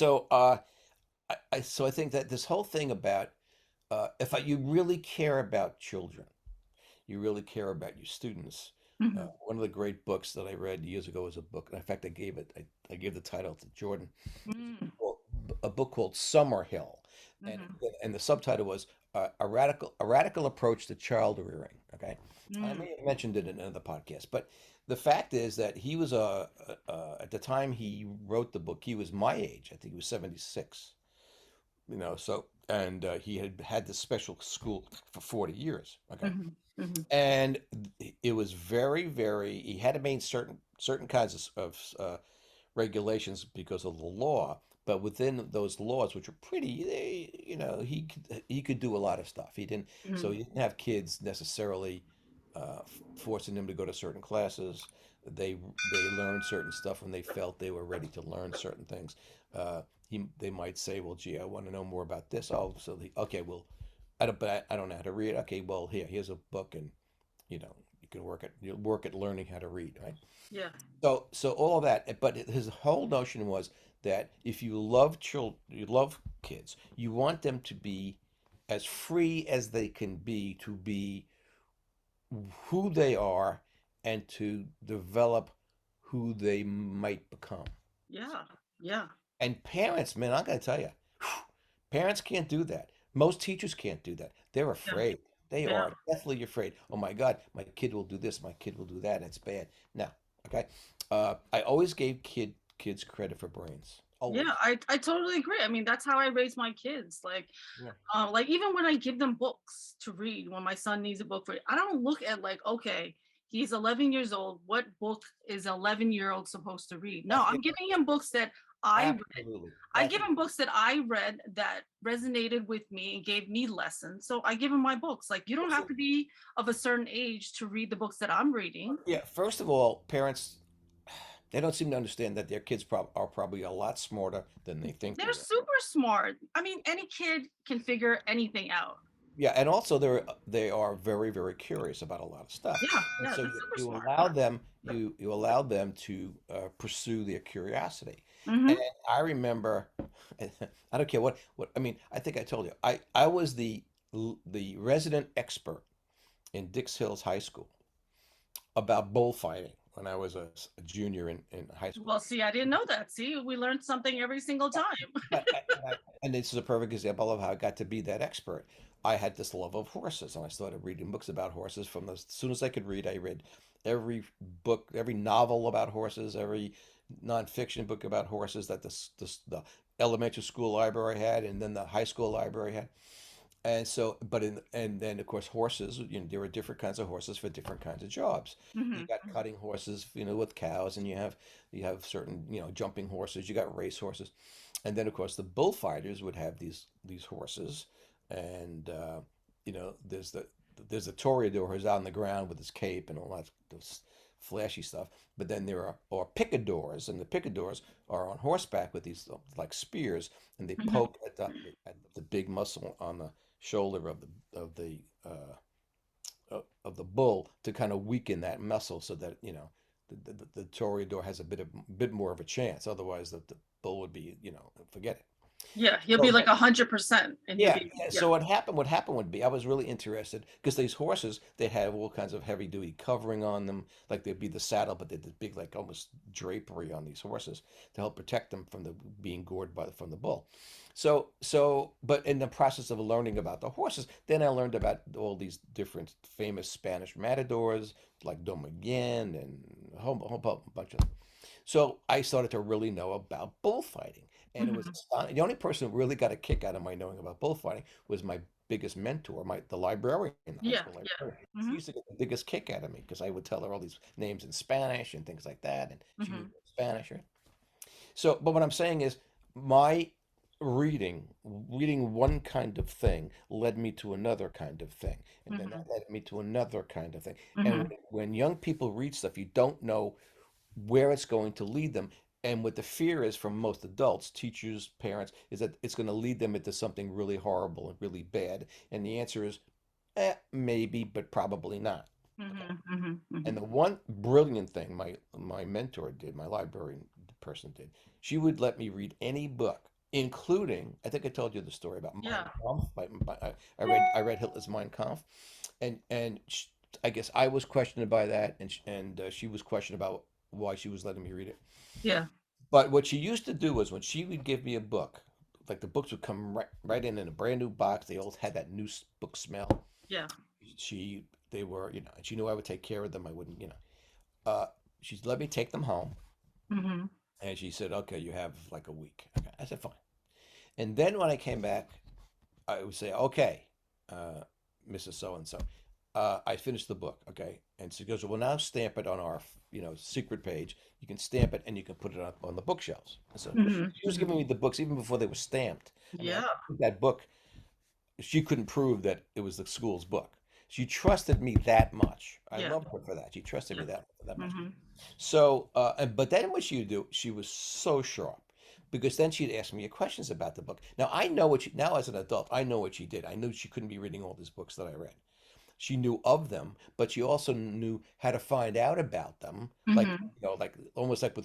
So, so I think that this whole thing about you really care about children, you really care about your students. Hmm. One of the great books that I read years ago was a book. In fact, I gave the title to Jordan. Hmm. Well, a book called Summerhill, and Hmm. and the subtitle was a radical approach to child rearing. Okay, I Hmm. may have mentioned it in another podcast, but the fact is that he was at the time he wrote the book, he was my age. I think he was 76. So and he had had this special school for 40 years. Okay, Hmm. Hmm. and it was very. He had to maintain certain kinds of regulations because of the law, but within those laws, which are pretty, he could do a lot of stuff. So Hmm. he didn't have kids necessarily forcing them to go to certain classes. They learned certain stuff when they felt they were ready to learn certain things. They might say, "Well, gee, I want to know more about this." Oh, okay, well, I don't know how to read. Okay, well, here's a book, and you can work at learning how to read, right? Yeah. So all of that, but his whole notion was that if you love children, you love kids, you want them to be as free as they can be to be who they are and to develop who they might become. Yeah. Yeah. And parents, man, I'm going to tell you, parents can't do that. Most teachers can't do that. They're Yeah. afraid. They Yeah. are deathly afraid. Oh my God, my kid will do this. My kid will do that. It's bad. No, okay. I always gave kids credit for brains. Yeah. Always. I totally agree. I mean, that's how I raise my kids. Yeah. Like even when I give them books to read, when my son needs a book for, I don't look at like, okay, he's 11 years old. What book is 11-year-old supposed to read? No, Yeah, I'm giving him books that I read. absolutely. I give him Absolutely. books that I read that resonated with me and gave me lessons. So I give him my books. Like you don't have to be of a certain age to read the books that I'm reading. Yeah. First of all, parents, they don't seem to understand that their kids are probably a lot smarter than they think They're they are. super smart. I mean, any kid can figure anything out. Yeah, and also they are very curious about a lot of stuff, Yeah, and yeah, so they're you, super you smart. allow them you allow them to pursue their curiosity. And Hmm. I remember, I don't care what I mean. I think I told you I was the resident expert in Dix Hills High School about bullfighting when I was a junior in high school. Well, see, I didn't know that. See, we learned something every single time. But and this is a perfect example of how I got to be that expert. I had this love of horses, and I started reading books about horses. As soon as I could read, I read every book, every novel about horses, every nonfiction book about horses that the elementary school library had, and then the high school library had. And so, and then of course horses, there are different kinds of horses for different kinds of jobs. You Hmm. got cutting horses, with cows, and you have certain, jumping horses. You got race horses, and then of course the bullfighters would have these horses, and there's the toreador who's out on the ground with his cape and all that those flashy stuff. But then there are picadors, and the picadors are on horseback with these like spears, and they Hmm. poke at the big muscle on the shoulder of the bull to kind of weaken that muscle so that the toreador has a bit more of a chance. Otherwise, the bull would be, forget it. Yeah, he'll be So, like 100%, and you'll yeah, be, yeah. yeah. So what happened would be I was really interested because these horses they have all kinds of heavy duty covering on them, like they'd be the saddle, but they'd the big like almost drapery on these horses to help protect them from being gored from the bull. But in the process of learning about the horses, then I learned about all these different famous Spanish matadors like Don Miguel and a whole bunch of them. So I started to really know about bullfighting. And it was Hmm. astonishing. The only person who really got a kick out of my knowing about bullfighting was my biggest mentor, the librarian, the high Yeah, school yeah. librarian. She Hmm. used to get the biggest kick out of me because I would tell her all these names in Spanish and things like that, and she knew Hmm. Spanish, right? So, but what I'm saying is, my reading one kind of thing led me to another kind of thing, and then Hmm. that led me to another kind of thing. And Hmm. when young people read stuff, you don't know where it's going to lead them. And what the fear is from most adults, teachers, parents, is that it's going to lead them into something really horrible and really bad. And the answer is, maybe, but probably not. Okay. Hmm. Hmm. And Hmm. the one brilliant thing my mentor did, my librarian person did, she would let me read any book. including, I think I told you the story about Mein Yeah. Kampf. I read Hitler's Mein Kampf, and I guess I was questioned by that, and she was questioned about why she was letting me read it. Yeah. But what she used to do was when she would give me a book, like the books would come right in a brand new box. They all had that new book smell. Yeah. They were, and she knew I would take care of them. I wouldn't, Uh, she let me take them home, Mm-hmm. and she said, "Okay, you have like a week." Okay, I said, "Fine." And then when I came back, I would say, "Okay, uh, Mrs. So and so, I finished the book." Okay, and she goes, "Well, now stamp it on our, secret page. You can stamp it and you can put it up on the bookshelves." So Mm-hmm. she was Mm-hmm. giving me the books even before they were stamped. I mean, Yeah. that book, she couldn't prove that it was the school's book. She trusted me that much. I Yeah. loved her for that. She trusted Yeah. me that much. Mm-hmm. So, but then what she would do, she was so sharp because then she'd ask me questions about the book. Now I know now as an adult, I know what she did. I knew she couldn't be reading all these books that I read. She knew of them, but she also knew how to find out about them. Like, Mm-hmm. like almost like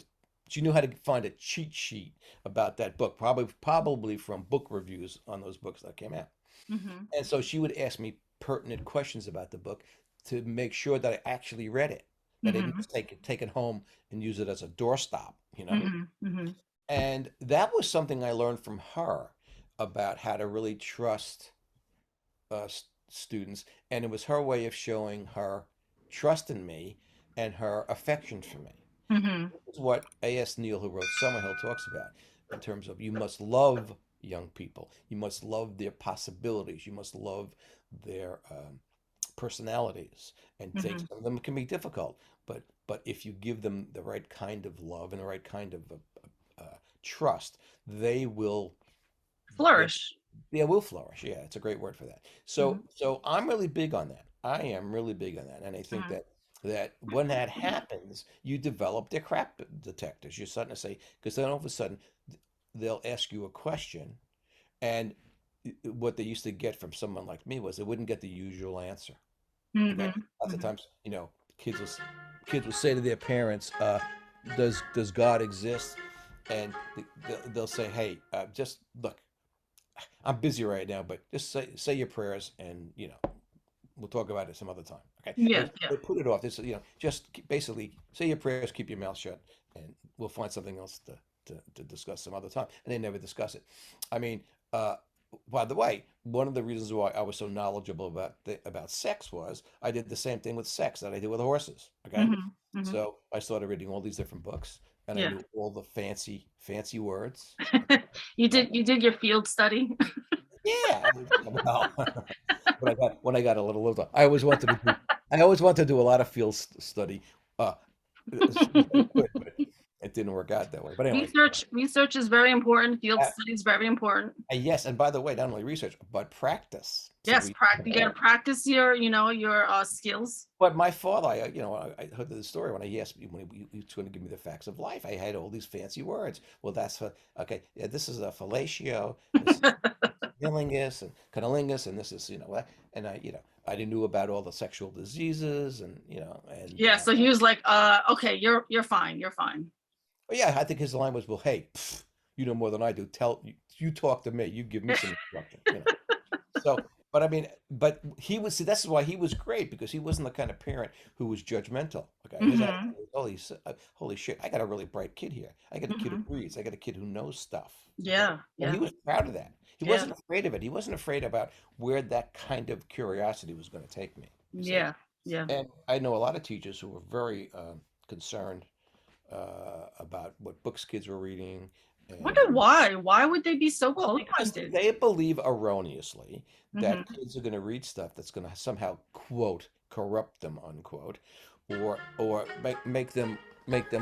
she knew how to find a cheat sheet about that book, probably from book reviews on those books that came out. Mm-hmm. And so she would ask me pertinent questions about the book to make sure that I actually read it, that I didn't Mm-hmm. just take it home and use it as a doorstop. Mm-hmm. Mm-hmm. And that was something I learned from her about how to really trust students. And it was her way of showing her trust in me and her affection for me. Mm-hmm. It's what A.S. Neal, who wrote Summerhill, talks about in terms of you must love young people. You must love their possibilities. You must love their personalities. And things. Mm-hmm. Some of them can be difficult, but if you give them the right kind of love and the right kind of trust, they will they, Flourish. they will flourish. Yeah, it's a great word for that. Mm-hmm. So I'm really big on that. I am really big on that, and I think Mm-hmm. that when that happens, you develop their crap detectors. You're starting to say because then all of a sudden they'll ask you a question, and what they used to get from someone like me was they wouldn't get the usual answer. Okay, Mm-hmm. lots of Mm-hmm. times, kids will kids will say to their parents, "Does God exist?" And they'll say, "Hey, just look, I'm busy right now, but just say your prayers, and we'll talk about it some other time." Okay, Yeah. they Yeah. put it off. This just basically say your prayers, keep your mouth shut, and we'll find something else to discuss some other time. And they never discuss it. I mean, uh, by the way, one of the reasons why I was so knowledgeable about sex was I did the same thing with sex that I did with horses. Okay, Mm-hmm. Mm-hmm. so I started reading all these different books, and I Yeah. knew all the fancy words. You did your field study. Yeah, well, when I got a little older, I always wanted to do a lot of field study, as soon as I could, but it didn't work out that way. But anyways, Research is very important. Field uh, study is very important. yes, and by the way, not only research but practice. So Yes, you got to practice your skills. but my father, I heard the story when he asked me when he was going to give me the facts of life. I had all these fancy words. Well, that's okay. Yeah, this is a fellatio. This Hillingus and cunnilingus, and this is what, and I didn't know about all the sexual diseases, and and Yeah, so he was like, okay, you're fine, you're fine. but yeah, I think his line was, "Well, hey, you know more than I do. You talk to me. You give me some instruction." So, but I mean, but he was see, that's why he was great because he wasn't the kind of parent who was judgmental. Okay, his attitude Hmm. was, holy shit, I got a really bright kid here. I got a kid who Hmm. reads. I got a kid who knows stuff. Okay, Yeah, and he yeah, was proud of that. He yeah, wasn't afraid of it. He wasn't afraid about where that kind of curiosity was going to take me. You see, yeah, yeah. and I know a lot of teachers who were very concerned about what books kids were reading, and Wonder why? Why would they be so well, because close-minded? they believe erroneously that Hmm. kids are going to read stuff that's going to somehow quote corrupt them unquote, or make them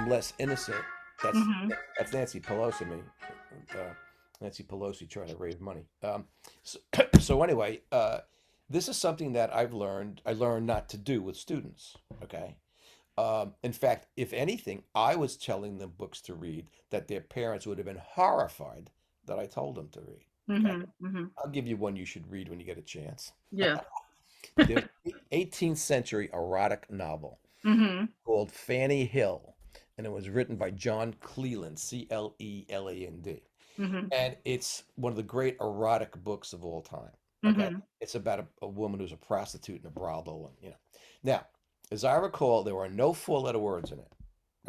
less innocent. That's Hmm. that's Nancy Pelosi me, uh, Nancy Pelosi trying to raise money. So, so anyway, this is something that I learned not to do with students. Okay. In fact, if anything, I was telling them books to read that their parents would have been horrified that I told them to read. Okay. Hmm. Hmm. I'll give you one you should read when you get a chance. Yeah. There's an 18th century erotic novel Hmm. called Fanny Hill, and it was written by John Cleland, Cleland. Mhm. and it's one of the great erotic books of all time. Okay, Mhm. it's about a woman who's a prostitute and a brothel, and Now, as I recall, there were no four-letter words in it.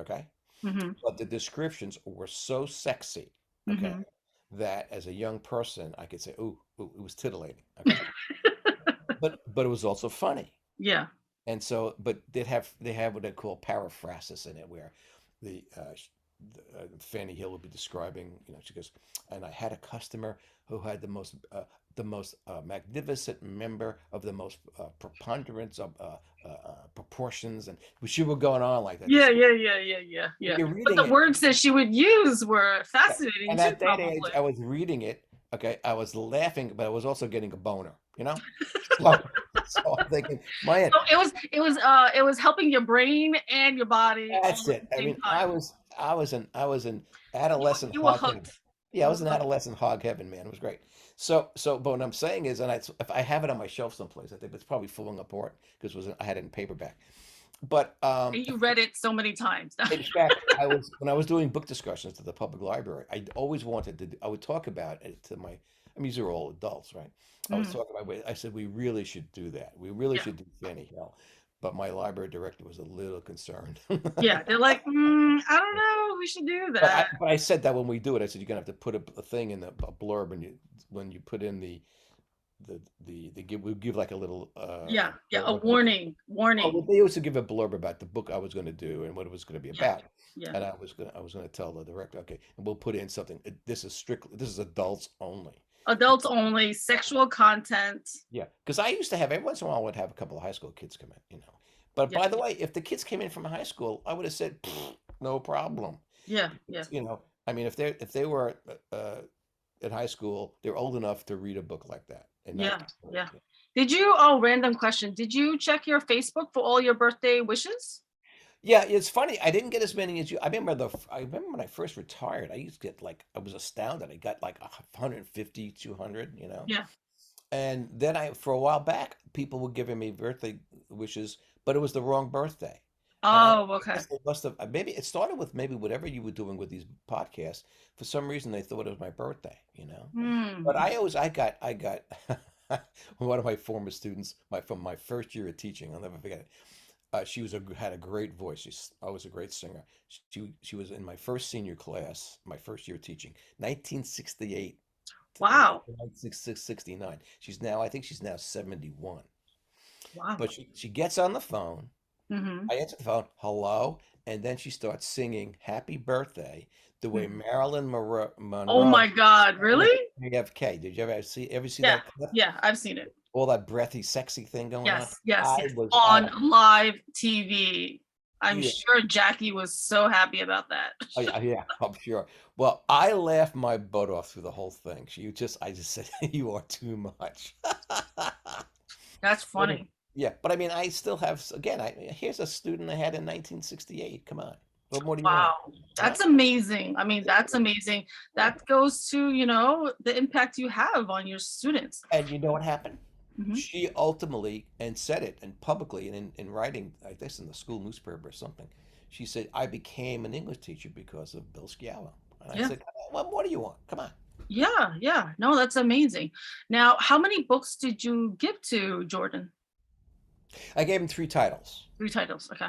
Okay, Mhm. but the descriptions were so sexy. Okay, Mhm. that as a young person, I could say, "Ooh, ooh," it was titillating. Okay, but it was also funny. Yeah. And so, but they have what they call paraphrasis in it, where Fanny Hill would be describing, she goes, and I had a customer who had the most magnificent member of the most preponderance of proportions, and she would going on like that. Yeah, yeah, yeah, yeah, yeah, yeah. You're But reading the it, words that she would use were yeah. fascinating And too, at that age, probably. I was reading it. Okay, I was laughing, but I was also getting a boner. So, so I'm thinking, man, So it was helping your brain and your body all that's at it. the I same mean, time. I was in adolescent You were hog heaven. hooked. Yeah, I You was were in hooked. adolescent hog heaven, man. It was great. But what I'm saying is, and if I have it on my shelf someplace, I think it's probably falling apart because I had it in paperback. But And you read it so many times. in fact, when I was doing book discussions at the public library, I always wanted to. I would talk about it to my. I mean, these are all adults, right? I was Mhm. talking about. I said we really should do that. We really Yeah. should do Fanny Hill. But my library director was a little concerned. Yeah. They're like, I don't know, we should do But I that. but I said that when we do it, I said you're gonna have to put a thing in a blurb when you put in we give like a little Yeah. Yeah. A blurb about the. warning. Warning. Well, they used to give a blurb about the book I was going to do and what it was going to be Yeah. about, Yeah. and I was gonna tell the director, okay, and we'll put in something. This is adults only. Adults only, sexual content. Yeah, because I used to have every once in a while I would have a couple of high school kids come in. But Yeah. by the way, if the kids came in from high school, I would have said no problem. Yeah. Yeah. Because, I mean, if they were in high school, they're old enough to read a book like that and not. Yeah. Yeah. Did you, oh, random question. Did you check your Facebook for all your birthday wishes? Yeah, it's funny. I didn't get as many as you. I remember when I first retired, I used to get like I was astounded. I got like 150, 200. Yeah. And then for a while back, people were giving me birthday wishes, but it was the wrong birthday. And I Oh, okay. guess they must have maybe it started with maybe whatever you were doing with these podcasts. For some reason, they thought it was my birthday. But Hmm. I got one of my former students, from my first year of teaching. I'll never forget it. She had a great voice. She's always a great singer. She was in my first senior class, my first year teaching, 1968 to Wow. 1969. I think she's now 71. Wow. But she gets on the phone. Hmm. I answer the phone, hello, and then she starts singing "Happy Birthday" the way Hmm. Marilyn Oh Monroe my God. sang Really? JFK. Did you ever see Yeah. that clip? Yeah. I've seen it. All that breathy, sexy thing going on. Yes. Yes. I Yes. was, On live TV. I'm yeah. sure Jackie was so happy about that. Oh, yeah, yeah, I'm sure. Well, I laughed my butt off through the whole thing. I just said, "You are too much." That's But funny. yeah, but I mean, I still have. Again, here's a student I had in 1968. Come on, what more do you want? Wow. You know? That's amazing. I mean, that's amazing. Yeah. That goes to, the impact you have on your students. And you know what happened? Hmm. She ultimately and said it and publicly and in writing, I guess in the school newspaper or something. She said, "I became an English teacher because of Bill Schiavo." And I Yeah. said, "Come on, what more do you want? Come on." Yeah. Yeah. No, that's amazing. Now, how many books did you give to Jordan? I gave him three titles. 3 titles. Okay.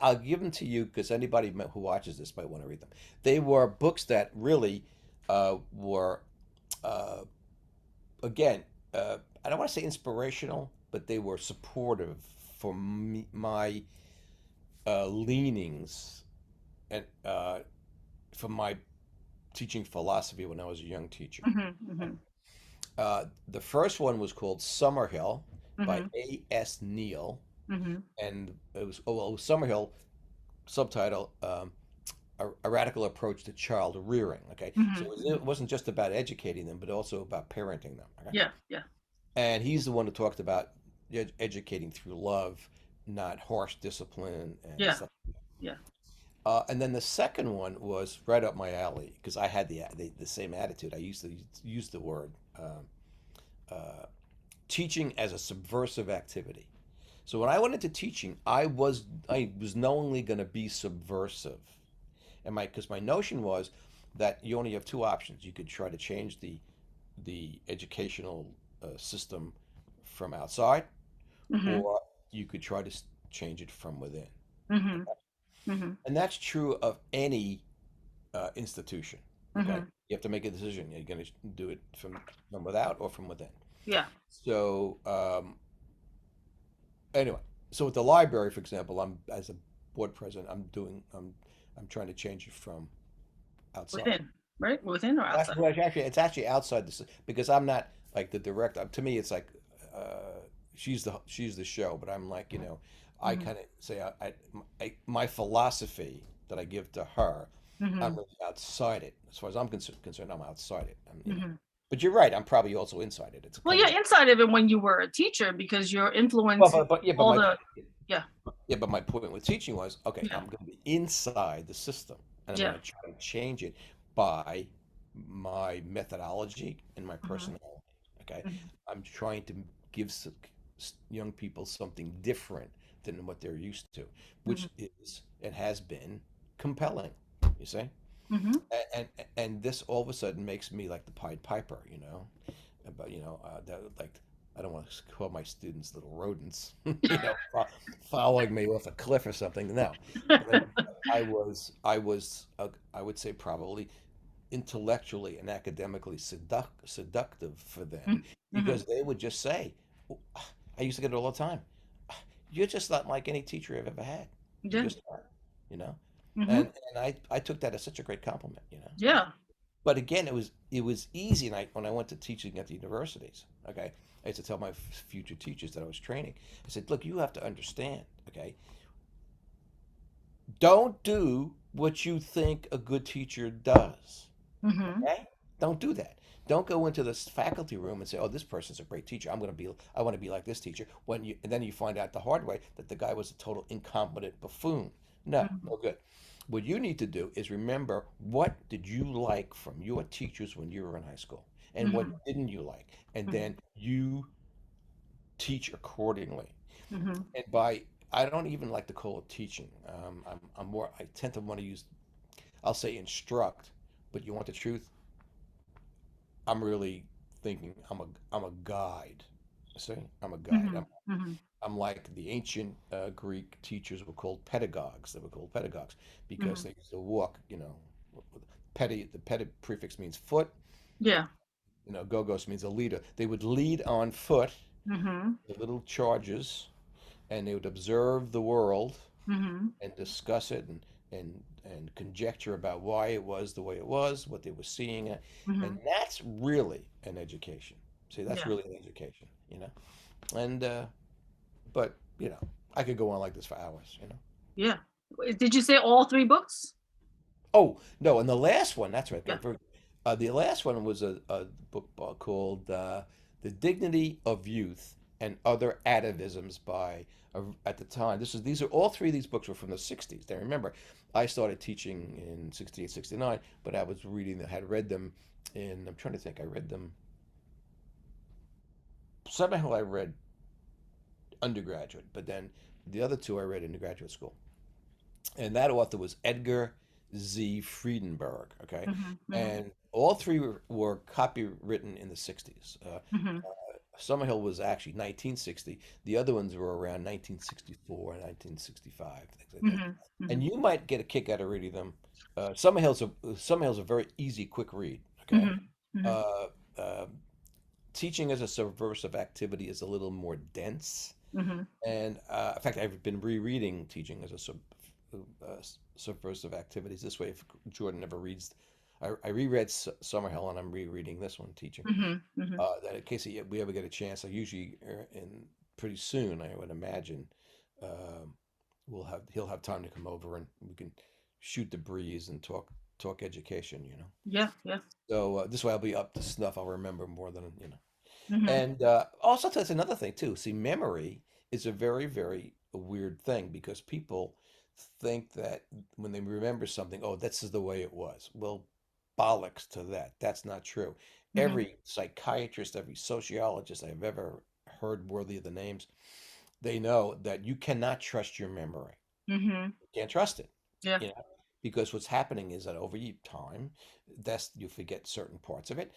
I'll give them to you because anybody who watches this might want to read them. They were books that really were, uh, again, I don't want to say inspirational, but they were supportive for me, my leanings and for my teaching philosophy when I was a young teacher. Hmm. Hmm. The first one was called Summerhill by Hmm. A.S. Neal, Hmm. and it was Summerhill subtitle. A radical approach to child rearing. Okay, so Hmm. it wasn't just about educating them, but also about parenting them. Okay, Yeah. Yeah. and he's the one who talked about educating through love, not harsh discipline and Yeah. stuff. Yeah. And then the second one was right up my alley because I had the same attitude. I used to use the word uh, teaching as a subversive activity. So when I went into teaching, I was knowingly going to be subversive, and my because my notion was that you only have two options. You could try to change the educational system from outside, Mhm. or you could try to change it from within. Mhm. Mhm. And that's true of any institution. Okay, Mhm. you have to make a decision. You're going to do it from without or from within. Yeah. So anyway, so with the library, for example, I'm as a board president, I'm trying to change it from outside. Within, right? Within or outside? Well, actually, it's actually outside because I'm not like the director. To me, it's like she's the show, but I'm like I Mhm. kind of say my philosophy that I give to her, I'm Mhm. really outside it. As far as I'm concerned, I'm outside it. Mhm. But you're right. I'm probably also inside it. It's Well, kind of yeah, a inside of it when you were a teacher because you're well, influencing but yeah, but all my the yeah, yeah, but my point with teaching was, okay, yeah, I'm going to be inside the system, and I'm going yeah. to try to change it by my methodology and my Mhm. personality. Okay, Mhm. I'm trying to give young people something different than what they're used to, Mhm. which is and has been compelling. You see, Mhm. and this all of a sudden makes me like the Pied Piper, but that like I don't want to call my students little rodents, following me off a cliff or something. No, but I would say probably intellectually and academically seductive for them Mhm. Mhm. because they would just say, I used to get it all the time. You're just not like any teacher I've ever had. You Yeah. just are, you know, Mhm. and I took that as such a great compliment. Yeah. But again, it was easy, and when I went to teaching at the universities, okay, I used to tell my future teachers that I was training. I said, look, you have to understand, okay, don't do what you think a good teacher does. Mhm. Okay? Don't do that. Don't go into this faculty room and say, "Oh, this person's a great teacher. I want to be like this teacher." And then you find out the hard way that the guy was a total incompetent buffoon. No, Mhm. no good. What you need to do is remember what did you like from your teachers when you were in high school, and what Mhm. didn't you like, and Mhm. then you teach accordingly. Mhm. And I don't even like to call it teaching. I tend to want to use, I'll say instruct, but you want the truth? I'm really thinking I'm a guide. See, I'm a guide. I'm Mhm. Mhm. I'm like the ancient Greek teachers were called pedagogues. They were called pedagogues because Mhm. they used to walk. The pedi prefix means foot. Yeah. Gogos means a leader. They would lead on foot, Mhm. the little charges, and they would observe the world Mhm. and discuss it and conjecture about why it was the way it was, what they were seeing, and Mhm. that's really an education. See, that's Yeah. really an education. And but I could go on like this for hours. Yeah. Did you say all three books? Oh no, and the last one, that's right. Yeah. The last one was a book called "The Dignity of Youth and Other Atavisms" by at the time. These are all three of these books were from the '60s. Now remember, I started teaching in '68, '69, but I was had read them I'm trying to think. I read them somehow. I read undergraduate, but then the other two I read in the graduate school. And that author was Edgar Z. Friedenberg. Okay, Mhm. Mhm. and all three were copywritten in the '60s. Mhm. Summerhill was actually 1960. The other ones were around 1964 and 1965, things like that. Mhm. And Mhm. you might get a kick out of reading them. Summerhill's a very easy, quick read. Okay, Mhm. Mhm. uh, uh, teaching as a subversive activity is a little more dense. Mhm. And in fact, I've been rereading Teaching as a Subversive Activities. This way, if Jordan never reads, I reread Summerhill and I'm rereading this one, Teaching. Mhm. Mhm. That in case we ever get a chance, I usually in pretty soon, I would imagine, um he'll have time to come over and we can shoot the breeze and talk education. Yeah. Yeah. So this way I'll be up to snuff. I'll remember more than. Mhm. And also, that's another thing too. See, memory is a very, very weird thing because people think that when they remember something, oh, this is the way it was. Well, bollocks to that. That's not true. Mhm. Every psychiatrist, every sociologist I've ever heard worthy of the names, they know that you cannot trust your memory. Mhm. You can't trust it. Yeah. You know, because what's happening is that over time, that's you forget certain parts of it.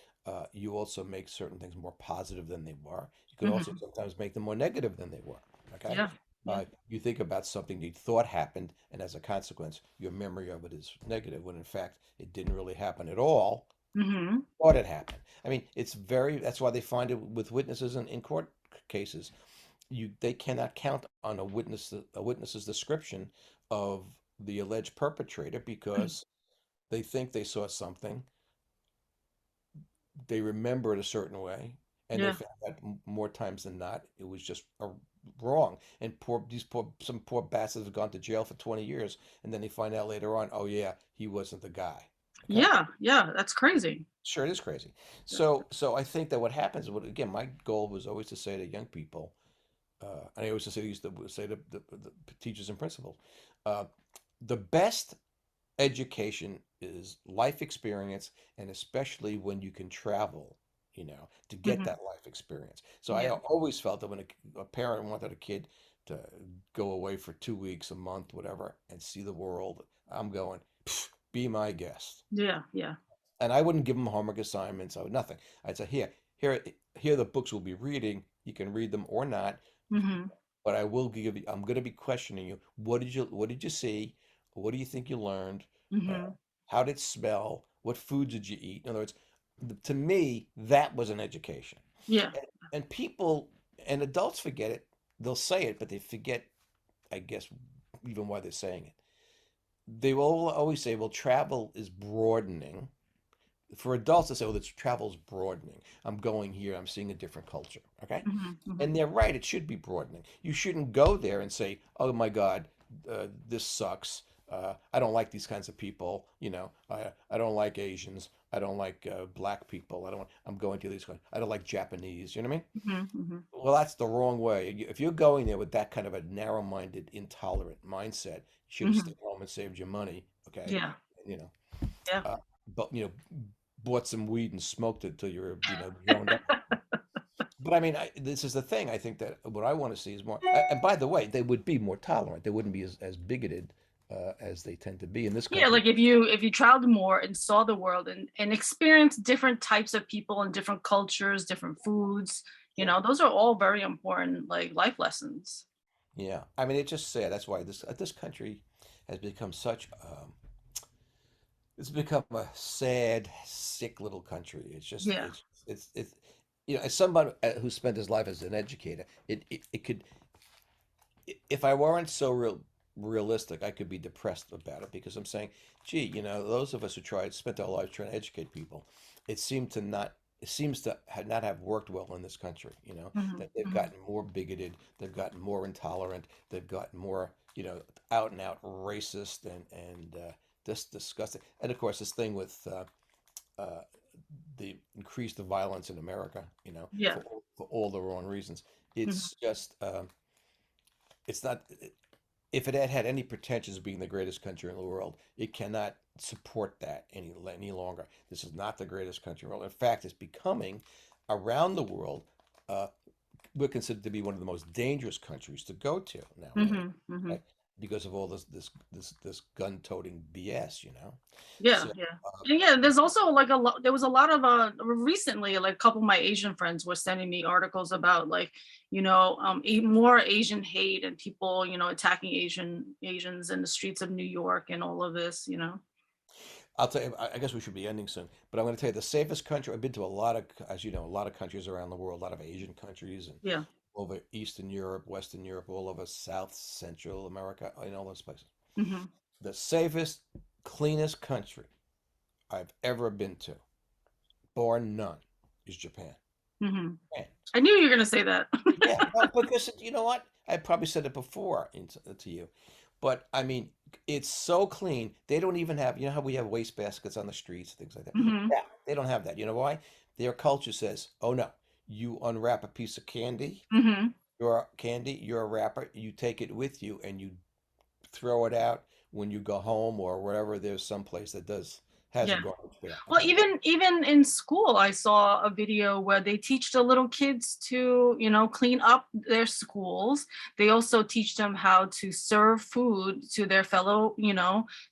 You also make certain things more positive than they were. You can also Hmm. sometimes make them more negative than they were. Okay, Yeah. Yeah. you think about something you thought happened, and as a consequence, your memory of it is negative, when in fact it didn't really happen at all. Hmm. Thought it happened. I mean, it's very. That's why they find it with witnesses in court cases. They cannot count on a witness's description of the alleged perpetrator because they think they saw something, they remember it a certain way, and they Yeah. found that more times than not it was just wrong. And some poor bastards have gone to jail for 20 years, and then they find out later on, oh yeah, he wasn't the guy. Okay, Yeah. Yeah. That's crazy. sure, it is crazy. Yeah. So I think that what happens, what again, my goal was always to say to young people, and I always used to say to the teachers and principals, uh, the best education is life experience, and especially when you can travel, to get Hmm. that life experience. So I Yeah. always felt that when a parent wanted a kid to go away for 2 weeks, a month, whatever, and see the world, I'm going, be my guest. Yeah. Yeah. And I wouldn't give them homework assignments. I would nothing. I'd say, here are the books we'll be reading. You can read them or not, Hmm. but I will give you. I'm going to be questioning you. What did you see? What do you think you learned? Uh, Hmm. how did it smell? What foods did you eat? In other words, to me, that was an education. Yeah. And people and adults forget it. They'll say it, but they forget, I guess, even why they're saying it. They will always say, well, travel is broadening. For adults to say, well, this travel's broadening. I'm going here, I'm seeing a different culture. Okay. Hmm. And Hmm. they're right, it should be broadening. You shouldn't go there and say, oh my God, this sucks. I don't like these kinds of people. I don't like Asians. I don't like black people. I'm going to these. I don't like Japanese. You know what I mean? Hmm. Hmm. Well, that's the wrong way. If you're going there with that kind of a narrow-minded, intolerant mindset, you should have Hmm. stayed home and saved your money. Okay. Yeah. You know, Yeah. uh, but bought some weed and smoked it till you're zoned out. But I mean, this is the thing. I think that what I want to see is more. And by the way, they would be more tolerant. They wouldn't be as bigoted as they tend to be in this Yeah, country. like if you traveled more and saw the world and experienced different types of people and different cultures, different foods, Yeah, those are all very important like life lessons. yeah. I mean, it's just sad. That's why this country has become such. It's become a sad, sick little country. It's just Yeah. it's as somebody who spent his life as an educator, it could, if I weren't so realistic, I could be depressed about it because I'm saying, gee, those of us who spent our lives trying to educate people, it seems to not have worked well in this country. Hmm. That they've Hmm. gotten more bigoted, they've gotten more intolerant, they've gotten more, out and out racist and just disgusting. And of course, this thing with uh, the increased violence in America, Yeah. for all the wrong reasons. Hmm. It's just. It's not, if it had had any pretensions of being the greatest country in the world, it cannot support that any longer. This is not the greatest country in the world. In fact, it's becoming, around the world, uh, we're considered to be one of the most dangerous countries to go to nowadays, Hmm. Hmm. okay? Because of all this gun-toting BS. Yeah, So, yeah. uh, And yeah, there's also like a lot there was a lot of recently like a couple of my Asian friends were sending me articles about like, more Asian hate and people, attacking Asians in the streets of New York and all of this. I'll tell you, I guess we should be ending soon, but I'm going to tell you the safest country. I've been to a lot of, as you know, a lot of countries around the world, a lot of Asian countries, and Yeah. over Eastern Europe, Western Europe, all over South, Central America, in all those places. Hmm. The safest, cleanest country I've ever been to, bar none, is Japan. Hmm. Japan. I knew you were gonna say that. Yeah, well, because you know what? I probably said it before to you, but I mean, it's so clean. They don't even have, how we have waste baskets on the streets, things like that. Hmm. Yeah, they don't have that. You know why? Their culture says, oh no, you unwrap a piece of candy, Hmm. you're a wrapper, you take it with you and you throw it out when you go home or wherever there's some place that does hasn't Yeah. gone into that. Well, Okay. even in school, I saw a video where they teach the little kids to, clean up their schools. They also teach them how to serve food to their fellow,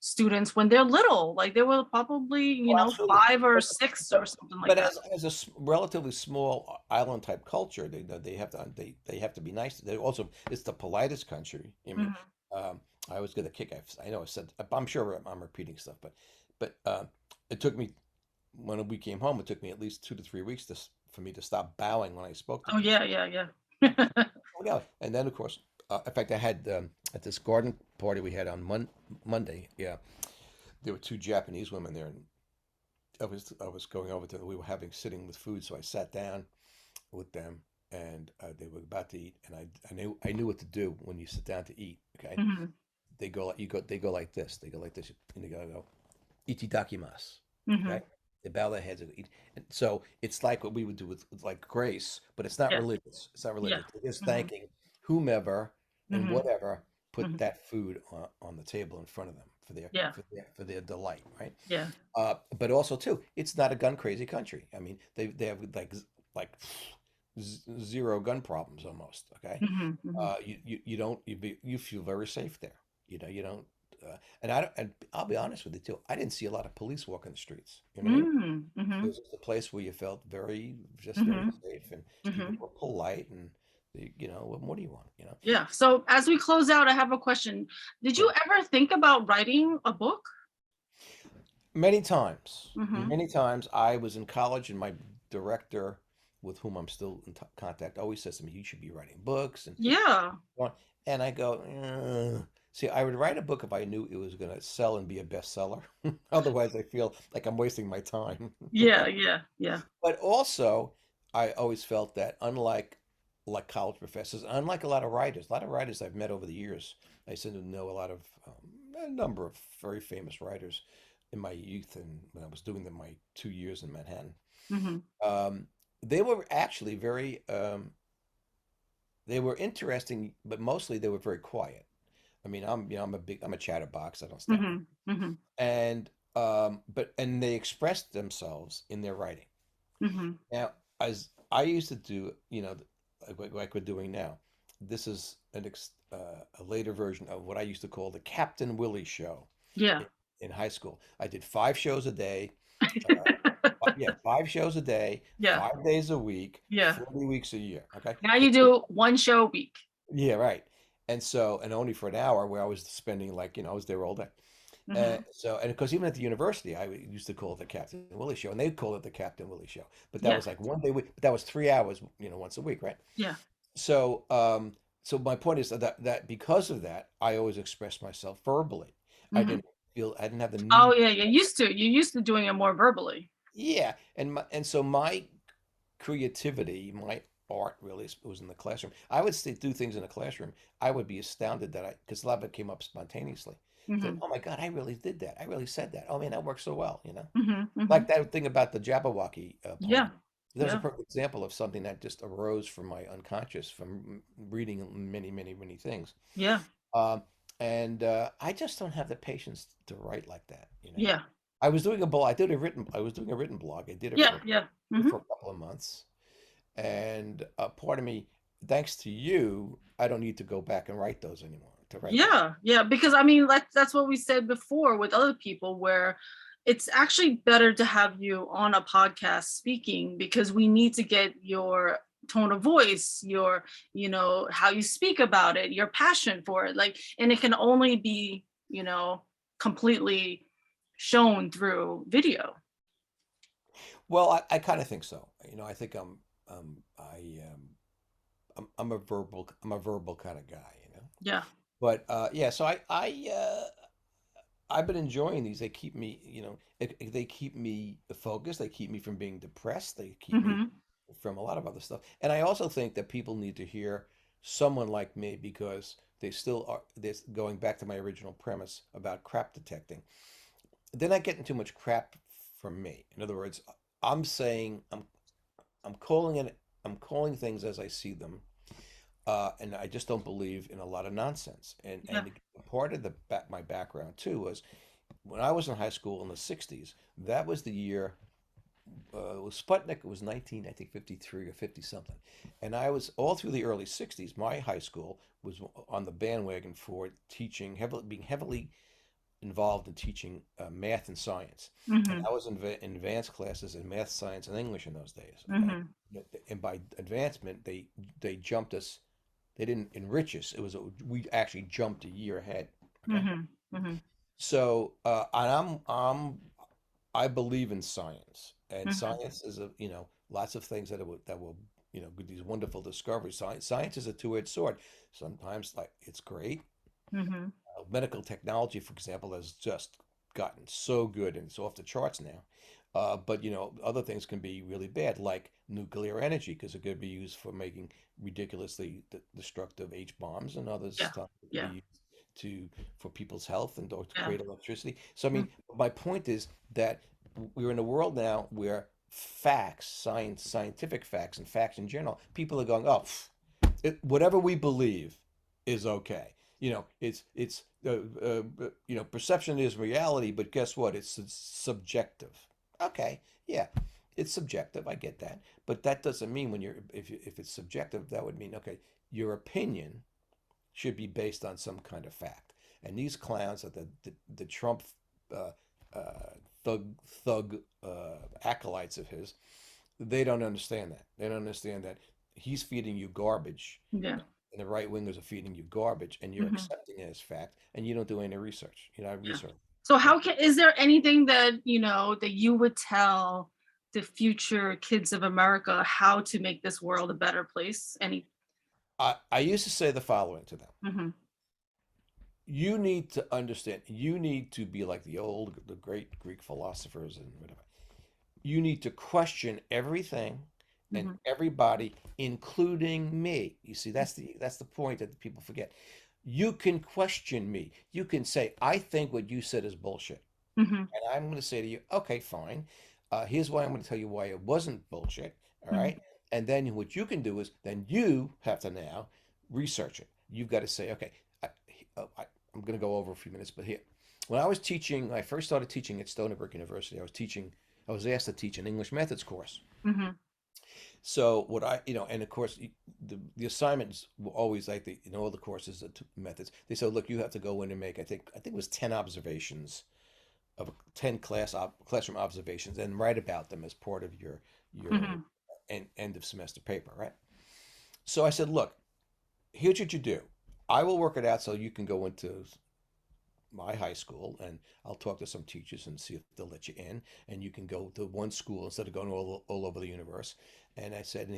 students when they're little. Like they were probably, Oh, absolutely. 5 or 6 or something like But that. as a relatively small island type culture, they have to they have to be nice. They also it's the politest country. I mean, Hmm. um, I always get a kick. I know I said I'm sure I'm repeating stuff, but it took me when we came home. It took me at least 2 to 3 weeks for me to stop bowing when I spoke to Oh people. yeah, yeah, yeah. Oh yeah, and then of course, in fact, I had at this garden party we had on Monday. Yeah, there were two Japanese women there, and I was going over to them. We were having sitting with food, so I sat down with them, and they were about to eat, and I knew what to do when you sit down to eat. Okay, Hmm. they go like this. They go like this, and they go itadakimasu. Hmm. Okay, they bow their heads and eat. And so it's like what we would do with like grace, but it's not Yeah, religious. It's not yeah. religious. They're just Hmm. thanking whomever and Hmm. whatever put Hmm. that food on the table in front of them Yeah, for their delight, right? yeah. But also too, it's not a gun crazy country. I mean, they have like zero gun problems almost. Okay, Hmm. Hmm. you don't you feel very safe there. You don't. And I don't, and I'll be honest with you too. I didn't see a lot of police walking the streets. You know what I mean? Hmm. It Hmm. was just a place where you felt just very Hmm. safe, and people Hmm. were polite, and what more do you want? Yeah. So as we close out, I have a question. Did Yeah. you ever think about writing a book? Many Hmm. times I was in college and my director, with whom I'm still in contact, always says to me, "You should be writing books." Yeah. And I go, "Ugh." See, I would write a book if I knew it was going to sell and be a bestseller. Otherwise, I feel like I'm wasting my time. Yeah. Yeah. Yeah. But also, I always felt that unlike college professors, unlike a lot of writers I've met over the years, I seem to know a number of very famous writers in my youth and when I was doing my 2 years in Manhattan. Hmm. Um, they were actually they were interesting, but mostly they were very quiet. I mean, I'm a chatterbox. I don't stand Hmm. Hmm. and and they expressed themselves in their writing. Hmm. Now, as I used to do, like we're doing now, this is a later version of what I used to call the Captain Willie show Yeah. in, in high school. I did 5 shows a day. Uh, yeah, 5 shows a day, Yeah. 5 days a week, Yeah. 40 weeks a year. Okay. Now you do one show a week. Yeah, right. And only for an hour where I was spending I was there all day. Hmm. And because even at the university, I used to call it the Captain Willie Show, and they called it the Captain Willie Show. But that Yeah. was like one day a week. But that was 3 hours, once a week, right? Yeah. So, so my point is that because of that, I always expressed myself verbally. Hmm. I didn't have the Oh need. yeah. You used to doing it more verbally. Yeah, and so my creativity, my art really was in the classroom. I would do things in the classroom. I would be astounded because a lot of it came up spontaneously. That, Hmm. oh my God, I really did that. I really said that. Oh man, that worked so well. Hmm. Like Hmm. that thing about the Jabberwocky poem. Yeah. That was a Yeah. perfect example of something that just arose from my unconscious from reading many, many, many things. Yeah. Um, and I just don't have the patience to write like that. Yeah. I was doing a written blog. I did it Yeah. Yeah. for Hmm. a couple of months, and part of me, thanks to you, I don't need to go back and write those anymore. To write those. Yeah, yeah, because I mean, that's what we said before with other people, where it's actually better to have you on a podcast speaking because we need to get your tone of voice, your, how you speak about it, your passion for it. Like, and it can only be, completely shown through video. Well, I kind of think so. I think I'm a verbal kind of guy. Yeah. But yeah, so I've been enjoying these. They keep me, they keep me focused. They keep me from being depressed. They keep me Hmm. from a lot of other stuff. And I also think that people need to hear someone like me because they still are. This going back to my original premise about crap detecting. They're not getting too much crap from me. In other words, I'm saying I'm calling it. I'm calling things as I see them. And I just don't believe in a lot of nonsense. And Yeah. part of my background too was when I was in high school in the 60s, that was the year it was Sputnik. It was 19, I think 53 or 50 something. And I was all through the early 60s. My high school was on the bandwagon for teaching, being heavily involved in teaching math and science. And Mm-hmm. I was in advanced classes in math, science, and English in those days. Okay, Mm-hmm. and by advancement, they jumped us. They didn't enrich us. It was we actually jumped a year ahead. Okay, Mm-hmm. Mm-hmm. so and I believe in science, and Mm-hmm. science is lots of things that will these wonderful discoveries. Science is a two-edged sword. Sometimes like it's great. Mm-hmm. Medical technology, for example, has just gotten so good and it's off the charts now. But other things can be really bad, like nuclear energy, because it could be used for making ridiculously destructive H bombs, and other Yeah. stuff that could be Yeah. used to for people's health and or to Yeah. create electricity. So I Mm-hmm. mean, my point is that we're in a world now where facts, scientific facts, and facts in general, people are going, oh, whatever we believe is okay. Perception is reality, but guess what? It's subjective. Okay, yeah, it's subjective. I get that, but that doesn't mean if it's subjective, that would mean okay, your opinion should be based on some kind of fact. And these clowns at the Trump uh, uh, thug acolytes of his, they don't understand that. They don't understand that he's feeding you garbage, Yeah. and the right wingers are feeding you garbage, and you're Mm-hmm. accepting it as fact, and you don't do any research. Yeah. Research. So Yeah. is there anything that, that you would tell the future kids of America how to make this world a better place? I used to say the following to them. Mm-hmm. You need to understand, you need to be like the great Greek philosophers and whatever. You need to question everything and Mm-hmm. everybody, including me. You see, that's the point that people forget. You can question me. You can say, I think what you said is bullshit. Mm-hmm. And I'm going to say to you, okay, fine. Here's why I'm going to tell you why it wasn't bullshit. All Mm-hmm. right. And then what you can do is then you have to now research it. You've got to say, okay, I, I'm going to go over a few minutes, but here, when I was teaching, when I first started teaching at Stony Brook University, I was asked to teach an English methods course. Mm-hmm. So what and of course, the assignments were always like all the courses, methods. They said, look, you have to go in and make, I think it was 10 observations of 10 classroom observations and write about them as part of your Mm-hmm. end of semester paper, right? So I said, look, here's what you do. I will work it out so you can go into my high school and I'll talk to some teachers and see if they'll let you in and you can go to one school instead of going all over the universe. And I said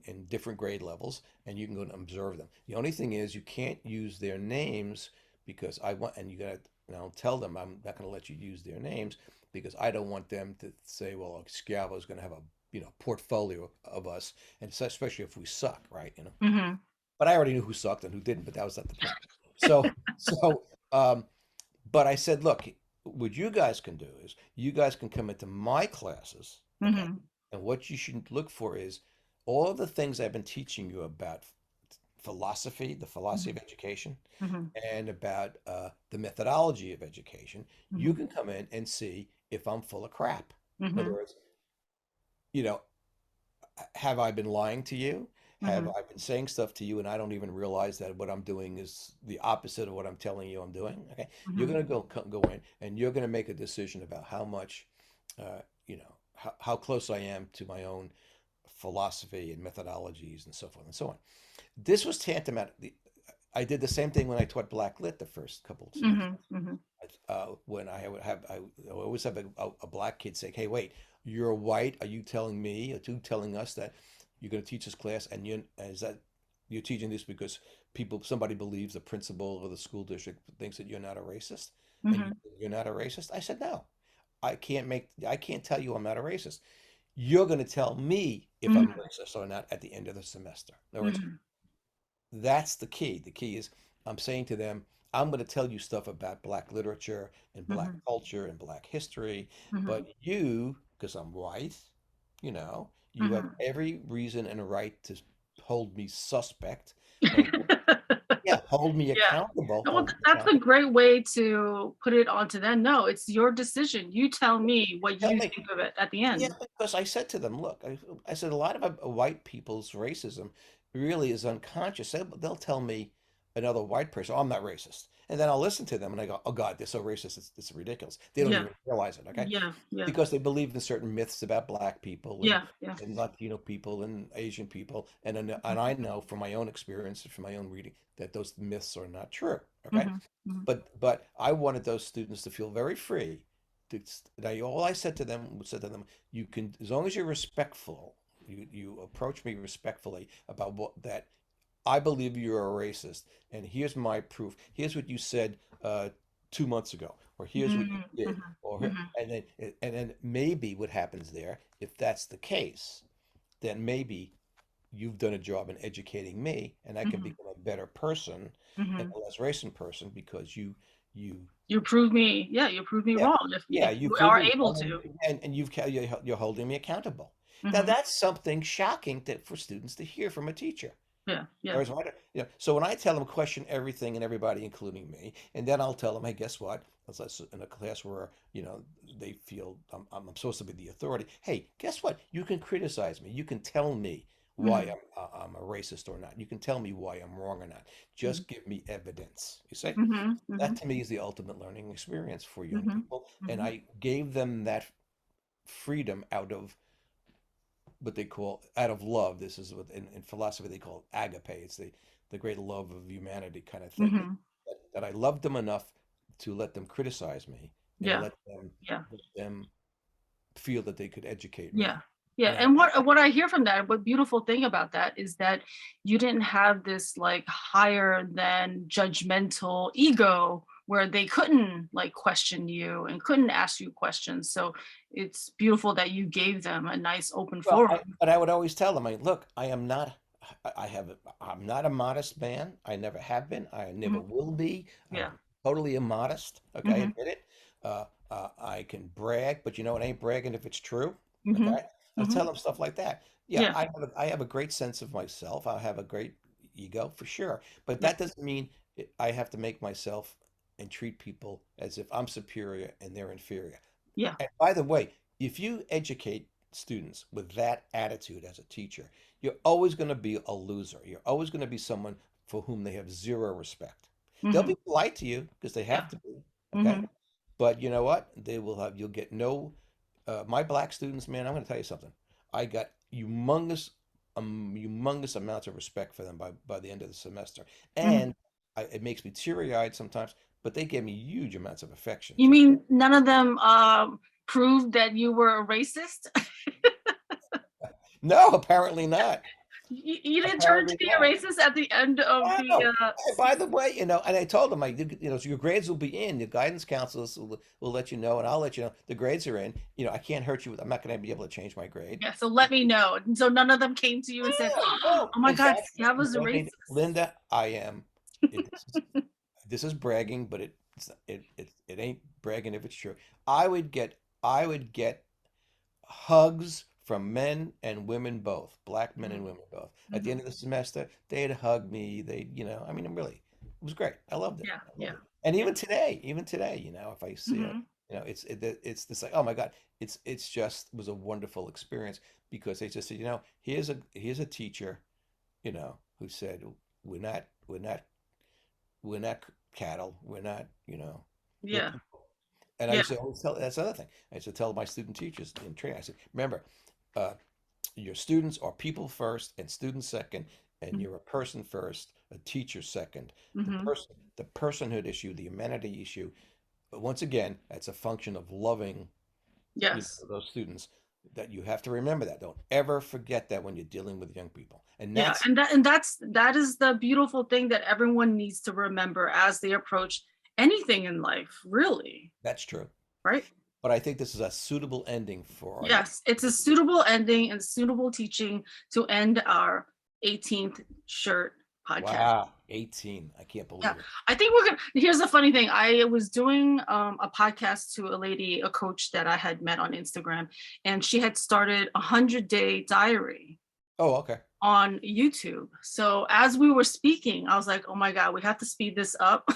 in different grade levels and you can go and observe them. The only thing is you can't use their names because I want, and you got to, and I'll tell them I'm not going to let you use their names because I don't want them to say, well, Schiavo is going to have a portfolio of us, and especially if we suck, right? Mm-hmm. But I already knew who sucked and who didn't, but that was not the point. So um, but I said, look, what you guys can do is you guys can come into my classes, okay? Mm-hmm. And what you should look for is all of the things I've been teaching you about philosophy, the philosophy of education, Mm-hmm. and about the methodology of education. You Mm-hmm. can come in and see if I'm full of crap. In other Mm-hmm. words, you know, have I been lying to you? Have Mm-hmm. I been saying stuff to you and I don't even realize that what I'm doing is the opposite of what I'm telling you I'm doing? Okay. You're Mm-hmm. going to go in and you're going to make a decision about how much, how close I am to my own philosophy and methodologies and so forth and so on. This was tantamount. I did the same thing when I taught Black Lit the first couple of semesters. Mm-hmm. When I would always have a black kid say, "Hey, wait, you're white. Are you telling me? Are you telling us that you're going to teach this class, and is that you're teaching this because somebody believes the principal or the school district thinks that you're not a racist, and Mm-hmm. you're not a racist?" I said, "No, I can't tell you I'm not a racist. You're going to tell me if I'm Mm-hmm. racist or not at the end of the semester." In other words, Mm-hmm. that's the key. The key is I'm saying to them, I'm going to tell you stuff about black literature and black Mm-hmm. culture and black history, Mm-hmm. but you, because I'm white, you have Mm-hmm. every reason and a right to hold me suspect. Of, Yeah, hold me Yeah. accountable, No, well, hold me that's a accountable. great way to put it onto them. No, it's your decision. You tell me what Tell you me. think of it at the Yeah, end. because I said to them, look, I said a lot of white people's racism really is unconscious. They'll tell me another white person, oh, I'm not racist. And then I'll listen to them and I go, oh God, they're so racist. It's ridiculous. They don't Yeah. even realize it, okay? Yeah. Yeah. Because they believe in certain myths about black people Yeah. Yeah. and Latino people and Asian people. And I know from my own experience and from my own reading that those myths are not true, okay? Hmm. Hmm. But I wanted those students to feel very free. All I said to them, you can, as long as you're respectful, you approach me respectfully about what that I believe you're a racist, and here's my proof. Here's what you said 2 months ago, or here's what you Hmm. did, Hmm. or Hmm. and then maybe what happens there, if that's the case, then maybe you've done a job in educating me, and I can Hmm. become a better person and Hmm. a less racist person because you You prove me, yeah, you prove me yeah, wrong yeah, if you you prove are me able wrong, to. and you're holding me accountable. Now Hmm. that's something shocking that for students to hear from a teacher. Yeah. Yeah. Whereas so when I tell them question everything and everybody, including me, and then I'll tell them, hey, guess what? In a class where they feel I'm supposed to be the authority. Hey, guess what? You can criticize me. You can tell me why Hmm. I'm a racist or not. You can tell me why I'm wrong or not. Hmm. Just give me evidence. You see? Hmm. That Hmm. to me is the ultimate learning experience for young Hmm. people, and Hmm. I gave them that freedom out of what they call out of love. This is what in philosophy they call agape. It's the great love of humanity kind of thing. Hmm. That I loved them enough to let them criticize me and Yeah. Yeah. let them feel that they could educate Yeah. me. Yeah. And And what I hear from that, what beautiful thing about that is that you didn't have this like higher than judgmental ego where they couldn't like question you and couldn't ask you questions. So it's beautiful that you gave them a nice open well, forum. but I would always tell them, look, I am not. I'm not a modest man. I never have been. I never Mhm. will be. Yeah. I'm totally immodest. Okay, I Hmm. admit it. I can brag, but it ain't bragging if it's true. Hmm. Okay, I'll Hmm. tell them stuff like that. Yeah, Yeah. I have a great sense of myself. I have a great ego for sure, but Yeah. that doesn't mean I have to make myself and treat people as if I'm superior and they're inferior. Yeah. And by the way, if you educate students with that attitude as a teacher, you're always going to be a loser. You're always going to be someone for whom they have zero respect. They'll Hmm. be polite to you because they Yeah. have to be, okay? Hmm. But you know what? You'll get no, my black students, man, I'm going to tell you something. I got humongous amounts of respect for them by the end of the semester. Hmm. And it makes me teary-eyed sometimes, but they gave me huge amounts of affection You too. mean none of them proved that you were a racist? No, apparently not. You didn't turn to Apparently be a not. racist at the end of the Oh, and by the way, and I told them, so your grades will be in. The guidance counselors will let you know, and I'll let you know the grades are in. I can't hurt you. I'm not going to be able to change my grade. yeah, so let me know. And so none of them came to you and said, No, "Oh no. my In God, fact, Schiavo's a racist." Linda, I am. It, this is bragging, but it ain't bragging if it's true. I would get I would get hugs from men and women both, black men and Mhm. women both. At the end Mhm. of the semester, they'd hug me. I mean, really, it was great. I loved it. Yeah, I loved yeah, it. And yeah. even today, if I see Mhm. it's this like, oh my God, it's just was a wonderful experience because they just said, here's a teacher, who said we're not cattle, we're Yeah, people. And I yeah. used to always tell that's the other thing. I used to tell my student teachers in training. I said, remember, uh, your students are people first and students second, and Mhm. you're a person first, a teacher second. Mhm. The personhood issue, the humanity issue. But once again, that's a function of loving, Yes. those students. That you have to remember that. Don't ever forget that when you're dealing with young people. And Yeah, that's that is the beautiful thing that everyone needs to remember as they approach anything in life, really, that's true. right? But I think this is a suitable ending for our young. Yes, it's a suitable ending and suitable teaching to end our 18th shirt podcast. Wow, 18. I can't Yeah, believe it. I think we're gonna. Here's the funny thing. I was doing a podcast to a lady, a coach that I had met on Instagram, and she had started a 100-day diary. Oh, okay. on YouTube. So as we were speaking, I was like, oh my God, we have to speed this up.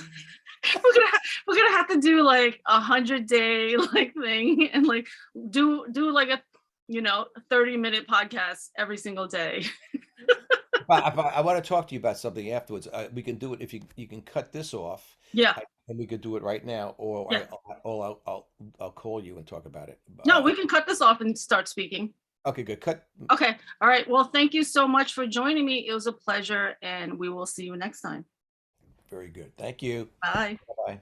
We're gonna have to do like 100-day like thing and like do like a 30-minute podcast every single day. I want to talk to you about something afterwards. We can do it if you can cut this off, Yeah, and we could do it right now, or yeah. I'll call you and talk about it. No, we can cut this off and start speaking. Okay, good. Cut. Okay. All right. Well, thank you so much for joining me. It was a pleasure, and we will see you next time. Very good. Thank you. Bye. Bye.